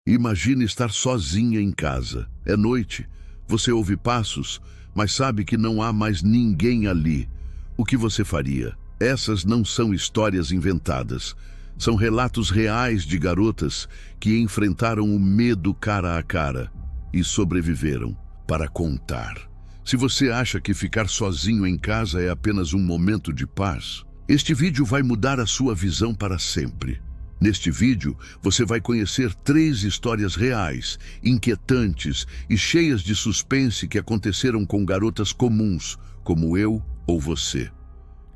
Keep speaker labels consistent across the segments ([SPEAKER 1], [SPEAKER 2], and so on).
[SPEAKER 1] Imagine estar sozinha em casa. É noite, você ouve passos, mas sabe que não há mais ninguém ali. O que você faria? Essas não são histórias inventadas. São relatos reais de garotas que enfrentaram o medo cara a cara e sobreviveram para contar. Se você acha que ficar sozinho em casa é apenas um momento de paz, este vídeo vai mudar a sua visão para sempre. Neste vídeo, você vai conhecer 3 histórias reais, inquietantes e cheias de suspense que aconteceram com garotas comuns, como eu ou você.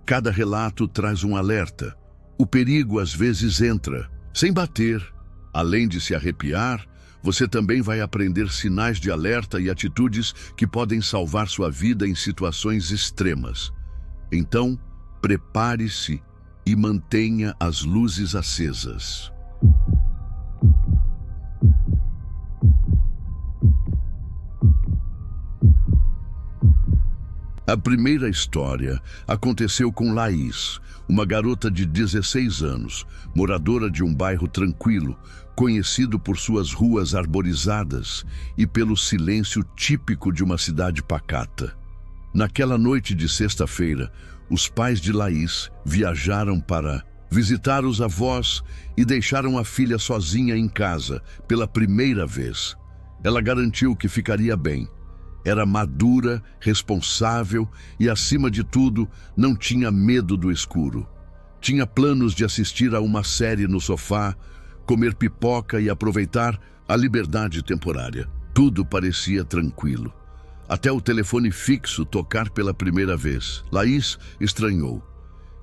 [SPEAKER 1] Cada relato traz um alerta. O perigo às vezes entra, sem bater. Além de se arrepiar, você também vai aprender sinais de alerta e atitudes que podem salvar sua vida em situações extremas. Então, prepare-se e mantenha as luzes acesas. A primeira história aconteceu com Laís, uma garota de 16 anos, moradora de um bairro tranquilo, conhecido por suas ruas arborizadas e pelo silêncio típico de uma cidade pacata. Naquela noite de sexta-feira, os pais de Laís viajaram para visitar os avós e deixaram a filha sozinha em casa pela primeira vez. Ela garantiu que ficaria bem. Era madura, responsável e, acima de tudo, não tinha medo do escuro. Tinha planos de assistir a uma série no sofá, comer pipoca e aproveitar a liberdade temporária. Tudo parecia tranquilo. Até o telefone fixo tocar pela primeira vez. Laís estranhou.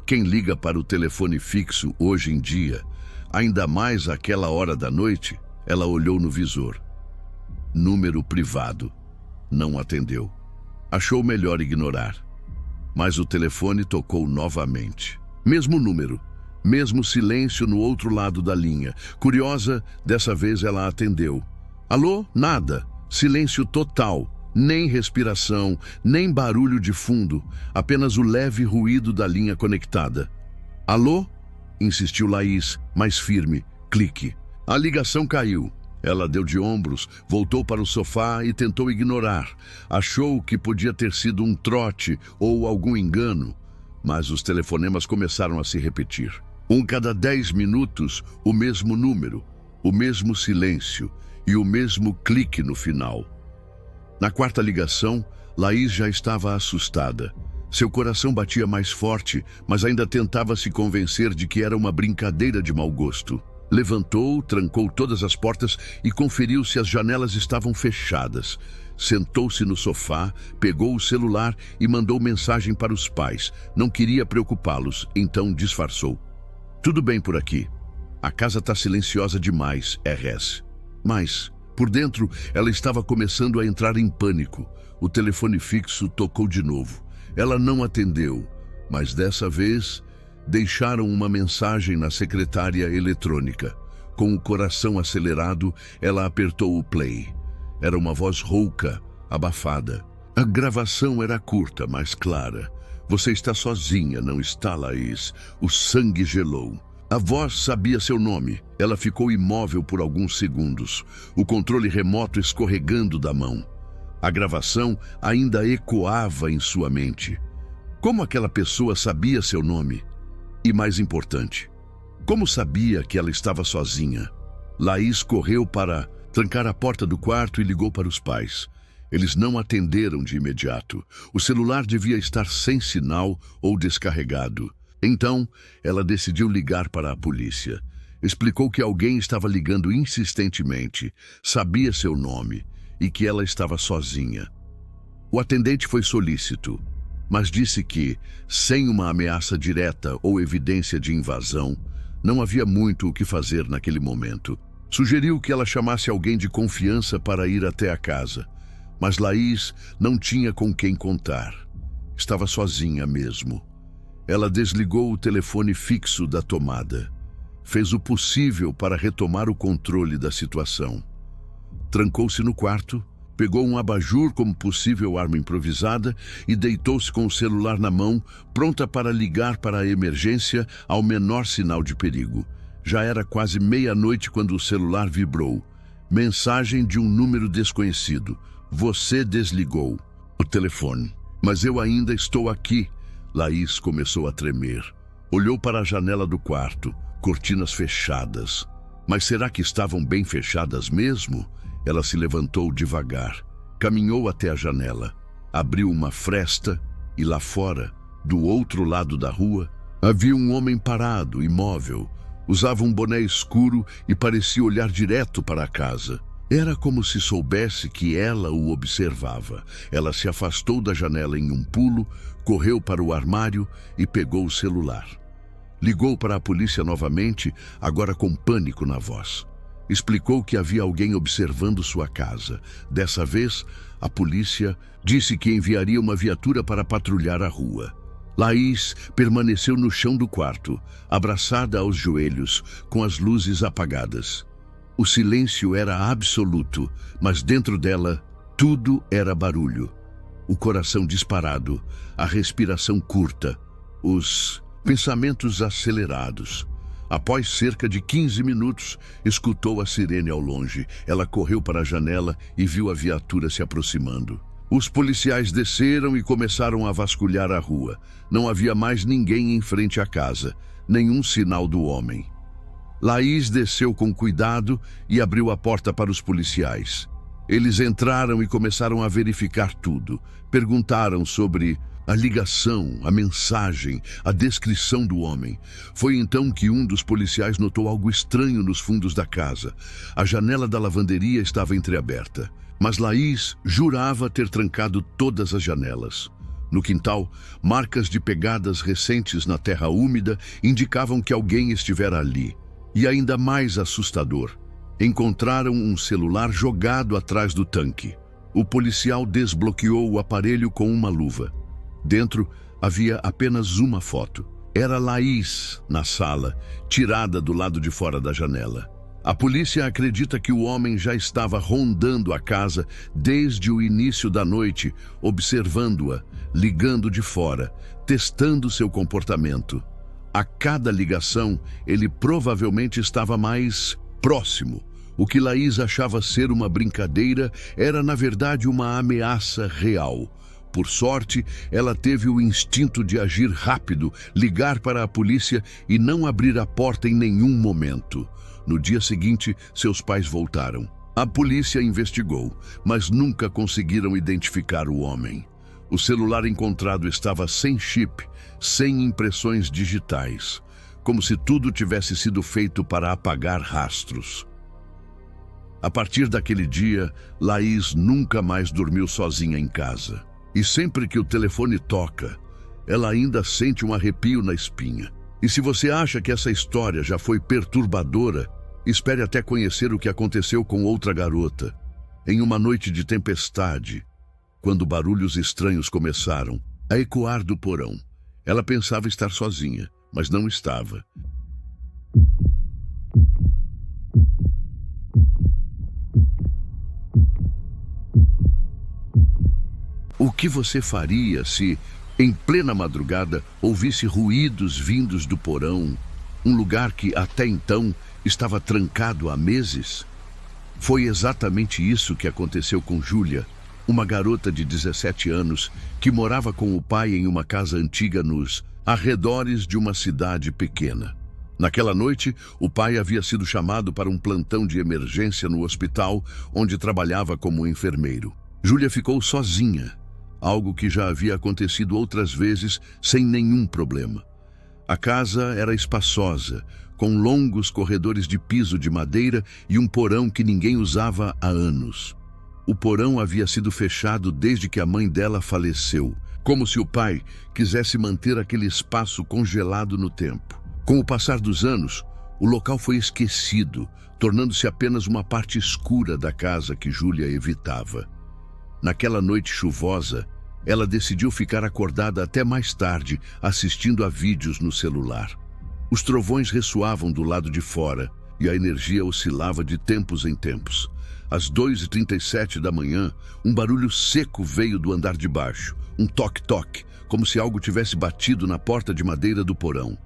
[SPEAKER 1] Quem liga para o telefone fixo hoje em dia, ainda mais àquela hora da noite? Ela olhou no visor. Número privado. Não atendeu. Achou melhor ignorar. Mas o telefone tocou novamente. Mesmo número, mesmo silêncio no outro lado da linha. Curiosa, dessa vez ela atendeu. Alô? Nada. Silêncio total. Nem respiração, nem barulho de fundo, apenas o leve ruído da linha conectada. Alô? Insistiu Laís, mais firme. Clique. A ligação caiu. Ela deu de ombros, voltou para o sofá e tentou ignorar. Achou que podia ter sido um trote ou algum engano, mas os telefonemas começaram a se repetir. Cada 10 minutos, o mesmo número, o mesmo silêncio e o mesmo clique no final. Na 4ª ligação, Laís já estava assustada. Seu coração batia mais forte, mas ainda tentava se convencer de que era uma brincadeira de mau gosto. Levantou, trancou todas as portas e conferiu se as janelas estavam fechadas. Sentou-se no sofá, pegou o celular e mandou mensagem para os pais. Não queria preocupá-los, então disfarçou. Tudo bem por aqui. A casa está silenciosa demais, RS. Mas, por dentro, ela estava começando a entrar em pânico. O telefone fixo tocou de novo. Ela não atendeu, mas dessa vez deixaram uma mensagem na secretária eletrônica. Com o coração acelerado, ela apertou o play. Era uma voz rouca, abafada. A gravação era curta, mas clara. Você está sozinha, não está, Laís? O sangue gelou. A voz sabia seu nome. Ela ficou imóvel por alguns segundos, o controle remoto escorregando da mão. A gravação ainda ecoava em sua mente. Como aquela pessoa sabia seu nome? E mais importante, como sabia que ela estava sozinha? Laís correu para trancar a porta do quarto e ligou para os pais. Eles não atenderam de imediato. O celular devia estar sem sinal ou descarregado. Então, ela decidiu ligar para a polícia. Explicou que alguém estava ligando insistentemente, sabia seu nome e que ela estava sozinha. O atendente foi solícito, mas disse que, sem uma ameaça direta ou evidência de invasão, não havia muito o que fazer naquele momento. Sugeriu que ela chamasse alguém de confiança para ir até a casa, mas Laís não tinha com quem contar. Estava sozinha mesmo. Ela desligou o telefone fixo da tomada. Fez o possível para retomar o controle da situação. Trancou-se no quarto, pegou um abajur como possível arma improvisada e deitou-se com o celular na mão, pronta para ligar para a emergência ao menor sinal de perigo. Já era quase meia-noite quando o celular vibrou. Mensagem de um número desconhecido. Você desligou o telefone. Mas eu ainda estou aqui. Laís começou a tremer. Olhou para a janela do quarto. Cortinas fechadas. Mas será que estavam bem fechadas mesmo? Ela se levantou devagar. Caminhou até a janela. Abriu uma fresta e lá fora, do outro lado da rua, havia um homem parado, imóvel. Usava um boné escuro e parecia olhar direto para a casa. Era como se soubesse que ela o observava. Ela se afastou da janela em um pulo, correu para o armário e pegou o celular. Ligou para a polícia novamente, agora com pânico na voz. Explicou que havia alguém observando sua casa. Dessa vez, a polícia disse que enviaria uma viatura para patrulhar a rua. Laís permaneceu no chão do quarto, abraçada aos joelhos, com as luzes apagadas. O silêncio era absoluto, mas dentro dela, tudo era barulho. O coração disparado, a respiração curta, os pensamentos acelerados. Após cerca de 15 minutos, escutou a sirene ao longe. Ela correu para a janela e viu a viatura se aproximando. Os policiais desceram e começaram a vasculhar a rua. Não havia mais ninguém em frente à casa, nenhum sinal do homem. Laís desceu com cuidado e abriu a porta para os policiais. Eles entraram e começaram a verificar tudo. Perguntaram sobre a ligação, a mensagem, a descrição do homem. Foi então que um dos policiais notou algo estranho nos fundos da casa. A janela da lavanderia estava entreaberta, mas Laís jurava ter trancado todas as janelas. No quintal, marcas de pegadas recentes na terra úmida indicavam que alguém estivera ali. E ainda mais assustador, encontraram um celular jogado atrás do tanque. O policial desbloqueou o aparelho com uma luva. Dentro havia apenas uma foto. Era Laís na sala, tirada do lado de fora da janela. A polícia acredita que o homem já estava rondando a casa desde o início da noite, observando-a, ligando de fora, testando seu comportamento. A cada ligação, ele provavelmente estava mais próximo. O que Laís achava ser uma brincadeira era, na verdade, uma ameaça real. Por sorte, ela teve o instinto de agir rápido, ligar para a polícia e não abrir a porta em nenhum momento. No dia seguinte, seus pais voltaram. A polícia investigou, mas nunca conseguiram identificar o homem. O celular encontrado estava sem chip, sem impressões digitais, como se tudo tivesse sido feito para apagar rastros. A partir daquele dia, Laís nunca mais dormiu sozinha em casa. E sempre que o telefone toca, ela ainda sente um arrepio na espinha. E se você acha que essa história já foi perturbadora, espere até conhecer o que aconteceu com outra garota. Em uma noite de tempestade, quando barulhos estranhos começaram a ecoar do porão, ela pensava estar sozinha, mas não estava. O que você faria se, em plena madrugada, ouvisse ruídos vindos do porão, um lugar que até então estava trancado há meses? Foi exatamente isso que aconteceu com Júlia, uma garota de 17 anos que morava com o pai em uma casa antiga nos arredores de uma cidade pequena. Naquela noite, o pai havia sido chamado para um plantão de emergência no hospital, onde trabalhava como enfermeiro. Júlia ficou sozinha, algo que já havia acontecido outras vezes sem nenhum problema. A casa era espaçosa, com longos corredores de piso de madeira e um porão que ninguém usava há anos. O porão havia sido fechado desde que a mãe dela faleceu, como se o pai quisesse manter aquele espaço congelado no tempo. Com o passar dos anos, o local foi esquecido, tornando-se apenas uma parte escura da casa que Júlia evitava. Naquela noite chuvosa, ela decidiu ficar acordada até mais tarde, assistindo a vídeos no celular. Os trovões ressoavam do lado de fora e a energia oscilava de tempos em tempos. Às 2h37 da manhã, um barulho seco veio do andar de baixo, um toque-toque, como se algo tivesse batido na porta de madeira do porão.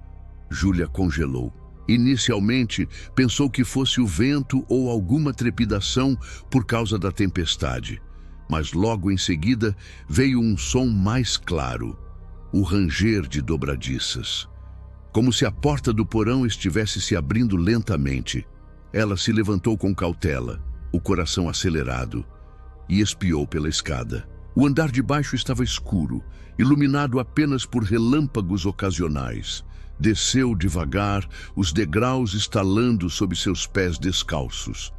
[SPEAKER 1] Júlia congelou. Inicialmente, pensou que fosse o vento ou alguma trepidação por causa da tempestade. Mas logo em seguida veio um som mais claro, o ranger de dobradiças. Como se a porta do porão estivesse se abrindo lentamente. Ela se levantou com cautela, o coração acelerado, e espiou pela escada. O andar de baixo estava escuro, iluminado apenas por relâmpagos ocasionais. Desceu devagar, os degraus estalando sob seus pés descalços.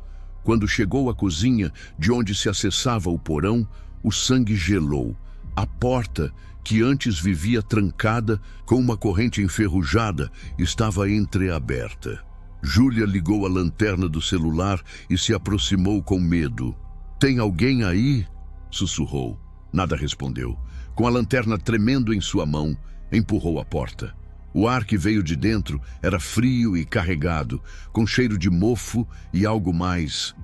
[SPEAKER 1] Quando chegou à cozinha, de onde se acessava o porão, o sangue gelou. A porta, que antes vivia trancada, com uma corrente enferrujada, estava entreaberta. Júlia ligou a lanterna do celular e se aproximou com medo. "Tem alguém aí?" sussurrou. Nada respondeu. Com a lanterna tremendo em sua mão, empurrou a porta. O ar que veio de dentro era frio e carregado, com cheiro de mofo e algo mais,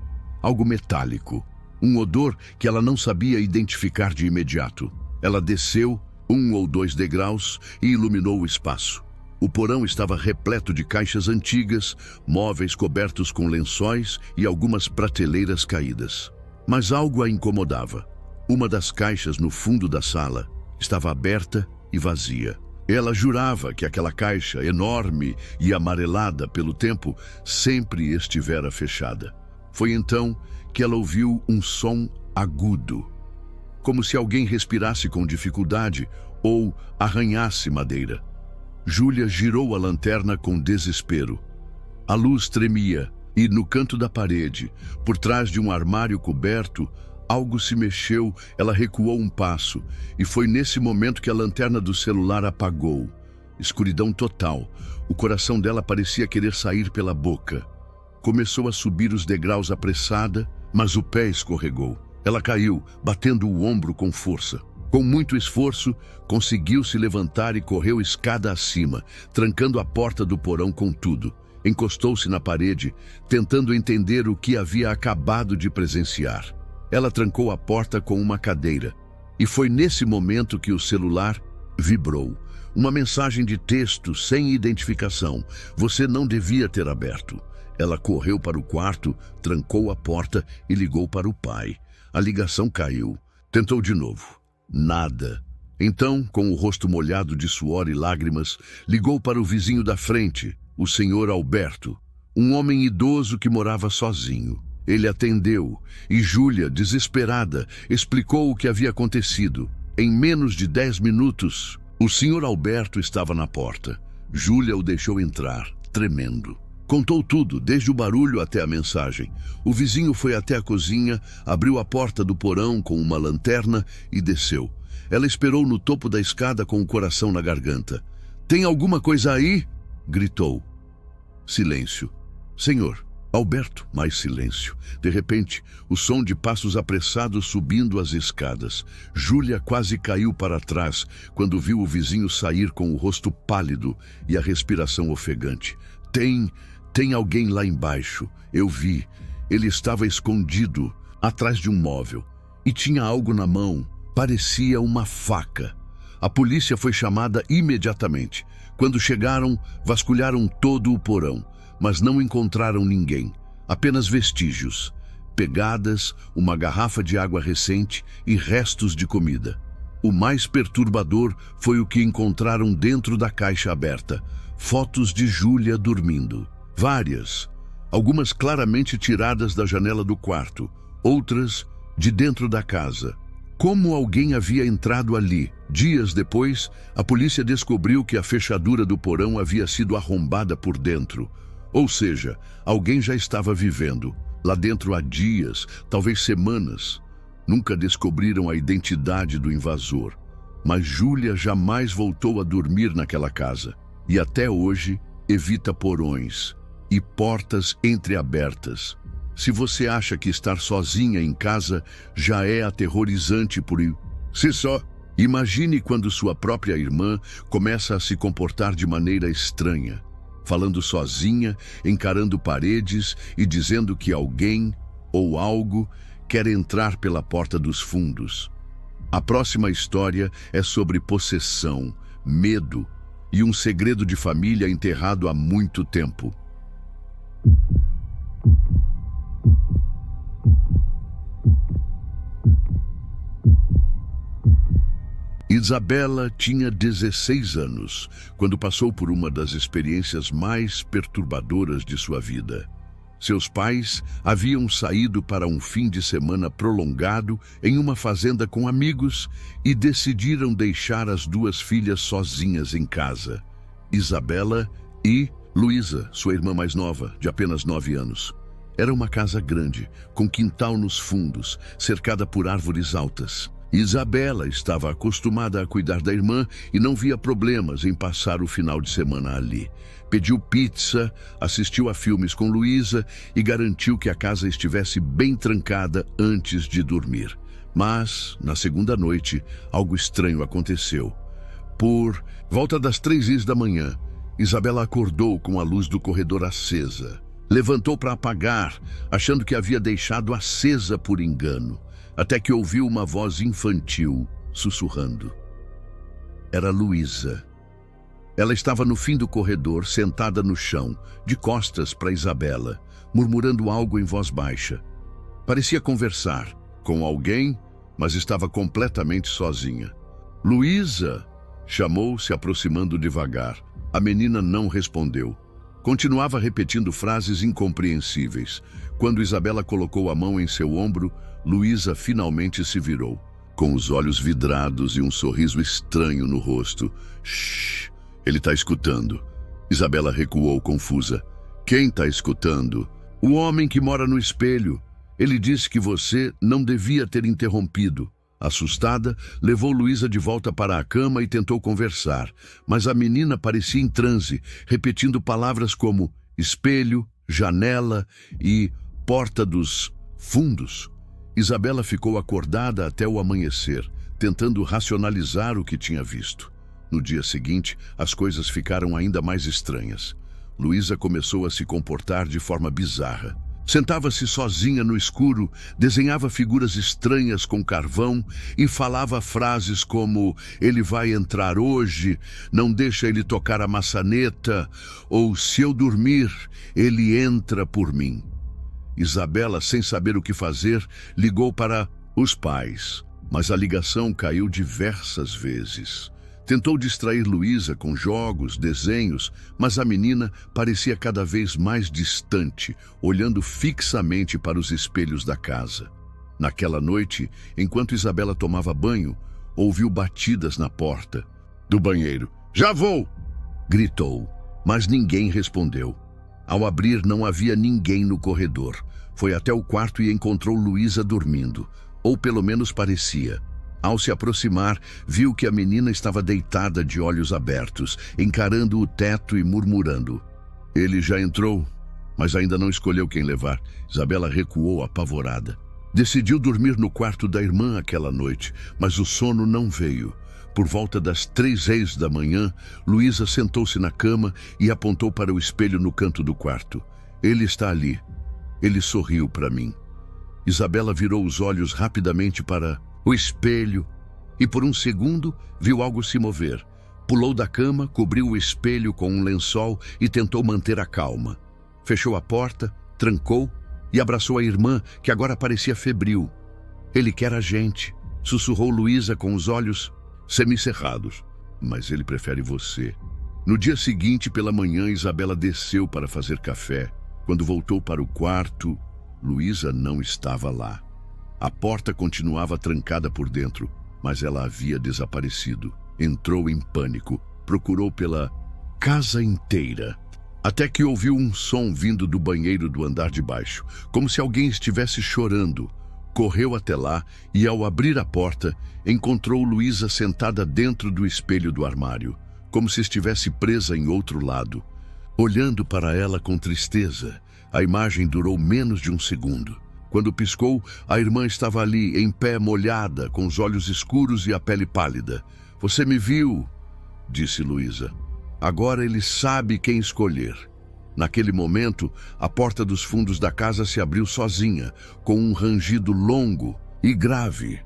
[SPEAKER 1] algo metálico. Um odor que ela não sabia identificar de imediato. Ela desceu 1 ou 2 degraus e iluminou o espaço. O porão estava repleto de caixas antigas, móveis cobertos com lençóis e algumas prateleiras caídas. Mas algo a incomodava. Uma das caixas no fundo da sala estava aberta e vazia. Ela jurava que aquela caixa, enorme e amarelada pelo tempo, sempre estivera fechada. Foi então que ela ouviu um som agudo, como se alguém respirasse com dificuldade ou arranhasse madeira. Júlia girou a lanterna com desespero. A luz tremia e, no canto da parede, por trás de um armário coberto, algo se mexeu. Ela recuou um passo e foi nesse momento que a lanterna do celular apagou. Escuridão total. O coração dela parecia querer sair pela boca. Começou a subir os degraus apressada, mas o pé escorregou. Ela caiu, batendo o ombro com força. Com muito esforço, conseguiu se levantar e correu escada acima, trancando a porta do porão com tudo. Encostou-se na parede, tentando entender o que havia acabado de presenciar. Ela trancou a porta com uma cadeira. E foi nesse momento que o celular vibrou. Uma mensagem de texto sem identificação. Você não devia ter aberto. Ela correu para o quarto, trancou a porta e ligou para o pai. A ligação caiu. Tentou de novo. Nada. Então, com o rosto molhado de suor e lágrimas, ligou para o vizinho da frente, o senhor Alberto, um homem idoso que morava sozinho. Ele atendeu e Júlia, desesperada, explicou o que havia acontecido. Em menos de 10 minutos, o senhor Alberto estava na porta. Júlia o deixou entrar, tremendo. Contou tudo, desde o barulho até a mensagem. O vizinho foi até a cozinha, abriu a porta do porão com uma lanterna e desceu. Ela esperou no topo da escada com o coração na garganta. "Tem alguma coisa aí?" gritou. Silêncio. "Senhor." Alberto, mais silêncio. De repente, o som de passos apressados subindo as escadas. Júlia quase caiu para trás quando viu o vizinho sair com o rosto pálido e a respiração ofegante. Tem alguém lá embaixo. Eu vi. Ele estava escondido, atrás de um móvel. E tinha algo na mão. Parecia uma faca. A polícia foi chamada imediatamente. Quando chegaram, vasculharam todo o porão, mas não encontraram ninguém. Apenas vestígios. Pegadas, uma garrafa de água recente e restos de comida. O mais perturbador foi o que encontraram dentro da caixa aberta. Fotos de Júlia dormindo. Várias. Algumas claramente tiradas da janela do quarto. Outras de dentro da casa. Como alguém havia entrado ali? Dias depois, a polícia descobriu que a fechadura do porão havia sido arrombada por dentro. Ou seja, alguém já estava vivendo lá dentro há dias, talvez semanas. Nunca descobriram a identidade do invasor. Mas Júlia jamais voltou a dormir naquela casa. E até hoje evita porões e portas entreabertas. Se você acha que estar sozinha em casa já é aterrorizante por si só, imagine quando sua própria irmã começa a se comportar de maneira estranha, falando sozinha, encarando paredes e dizendo que alguém ou algo quer entrar pela porta dos fundos. A próxima história é sobre possessão, medo e um segredo de família enterrado há muito tempo. Isabela tinha 16 anos, quando passou por uma das experiências mais perturbadoras de sua vida. Seus pais haviam saído para um fim de semana prolongado em uma fazenda com amigos e decidiram deixar as duas filhas sozinhas em casa, Isabela e Luísa, sua irmã mais nova, de apenas 9 anos. Era uma casa grande, com quintal nos fundos, cercada por árvores altas. Isabela estava acostumada a cuidar da irmã e não via problemas em passar o final de semana ali. Pediu pizza, assistiu a filmes com Luísa e garantiu que a casa estivesse bem trancada antes de dormir. Mas, na segunda noite, algo estranho aconteceu. Por volta das 3h da manhã, Isabela acordou com a luz do corredor acesa. Levantou para apagar, achando que havia deixado acesa por engano, até que ouviu uma voz infantil sussurrando. Era Luísa. Ela estava no fim do corredor, sentada no chão, de costas para Isabela, murmurando algo em voz baixa. Parecia conversar com alguém, mas estava completamente sozinha. Luísa! Chamou, se aproximando devagar. A menina não respondeu. Continuava repetindo frases incompreensíveis. Quando Isabela colocou a mão em seu ombro, Luísa finalmente se virou, com os olhos vidrados e um sorriso estranho no rosto. Shhh, ele está escutando. Isabela recuou confusa. Quem está escutando? O homem que mora no espelho. Ele disse que você não devia ter interrompido. Assustada, levou Luísa de volta para a cama e tentou conversar, mas a menina parecia em transe, repetindo palavras como espelho, janela e porta dos fundos. Isabela ficou acordada até o amanhecer, tentando racionalizar o que tinha visto. No dia seguinte, as coisas ficaram ainda mais estranhas. Luísa começou a se comportar de forma bizarra. Sentava-se sozinha no escuro, desenhava figuras estranhas com carvão e falava frases como "ele vai entrar hoje, não deixa ele tocar a maçaneta" ou "se eu dormir, ele entra por mim". Isabela, sem saber o que fazer, ligou para os pais, mas a ligação caiu diversas vezes. Tentou distrair Luísa com jogos, desenhos, mas a menina parecia cada vez mais distante, olhando fixamente para os espelhos da casa. Naquela noite, enquanto Isabela tomava banho, ouviu batidas na porta do banheiro. "Já vou!" gritou, mas ninguém respondeu. Ao abrir, não havia ninguém no corredor. Foi até o quarto e encontrou Luísa dormindo, ou pelo menos parecia. Ao se aproximar, viu que a menina estava deitada de olhos abertos, encarando o teto e murmurando. Ele já entrou, mas ainda não escolheu quem levar. Isabela recuou apavorada. Decidiu dormir no quarto da irmã aquela noite, mas o sono não veio. Por volta das 3h da manhã, Luísa sentou-se na cama e apontou para o espelho no canto do quarto. "Ele está ali." Ele sorriu para mim. Isabela virou os olhos rapidamente para o espelho e por um segundo viu algo se mover. Pulou da cama, cobriu o espelho com um lençol e tentou manter a calma. Fechou a porta, trancou e abraçou a irmã, que agora parecia febril. "Ele quer a gente", sussurrou Luísa com os olhos semicerrados. "Mas ele prefere você." No dia seguinte, pela manhã, Isabela desceu para fazer café. Quando voltou para o quarto, Luísa não estava lá. A porta continuava trancada por dentro, mas ela havia desaparecido. Entrou em pânico, procurou pela casa inteira, até que ouviu um som vindo do banheiro do andar de baixo, como se alguém estivesse chorando. Correu até lá e, ao abrir a porta, encontrou Luísa sentada dentro do espelho do armário, como se estivesse presa em outro lado. Olhando para ela com tristeza, a imagem durou menos de um segundo. Quando piscou, a irmã estava ali, em pé, molhada, com os olhos escuros e a pele pálida. "Você me viu", disse Luísa. "Agora ele sabe quem escolher." Naquele momento, a porta dos fundos da casa se abriu sozinha, com um rangido longo e grave.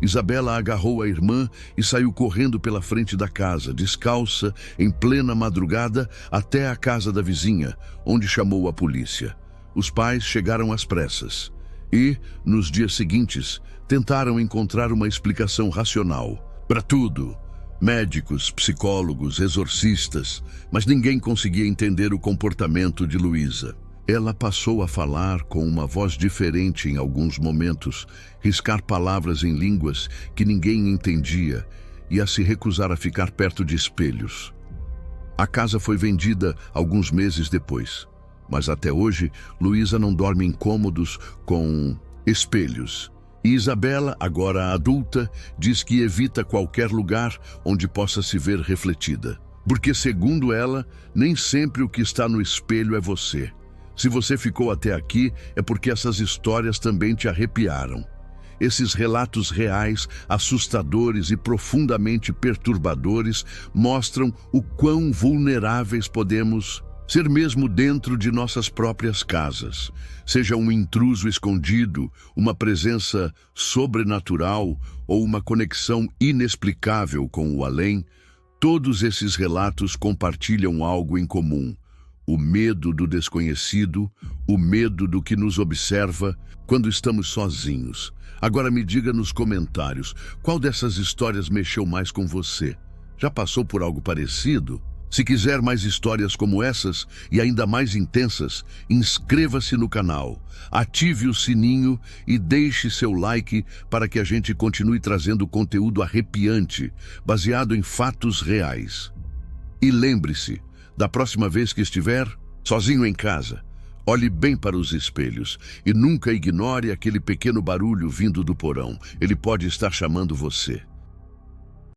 [SPEAKER 1] Isabela agarrou a irmã e saiu correndo pela frente da casa, descalça, em plena madrugada, até a casa da vizinha, onde chamou a polícia. Os pais chegaram às pressas e, nos dias seguintes, tentaram encontrar uma explicação racional para tudo. Médicos, psicólogos, exorcistas, mas ninguém conseguia entender o comportamento de Luísa. Ela passou a falar com uma voz diferente em alguns momentos, riscar palavras em línguas que ninguém entendia e a se recusar a ficar perto de espelhos. A casa foi vendida alguns meses depois, mas até hoje Luísa não dorme em cômodos com espelhos. E Isabela, agora adulta, diz que evita qualquer lugar onde possa se ver refletida. Porque, segundo ela, nem sempre o que está no espelho é você. Se você ficou até aqui, é porque essas histórias também te arrepiaram. Esses relatos reais, assustadores e profundamente perturbadores mostram o quão vulneráveis podemos ser mesmo dentro de nossas próprias casas. Seja um intruso escondido, uma presença sobrenatural ou uma conexão inexplicável com o além, todos esses relatos compartilham algo em comum. O medo do desconhecido, o medo do que nos observa quando estamos sozinhos. Agora me diga nos comentários, qual dessas histórias mexeu mais com você? Já passou por algo parecido? Se quiser mais histórias como essas e ainda mais intensas, inscreva-se no canal, ative o sininho e deixe seu like para que a gente continue trazendo conteúdo arrepiante, baseado em fatos reais. E lembre-se, da próxima vez que estiver sozinho em casa, olhe bem para os espelhos e nunca ignore aquele pequeno barulho vindo do porão. Ele pode estar chamando você.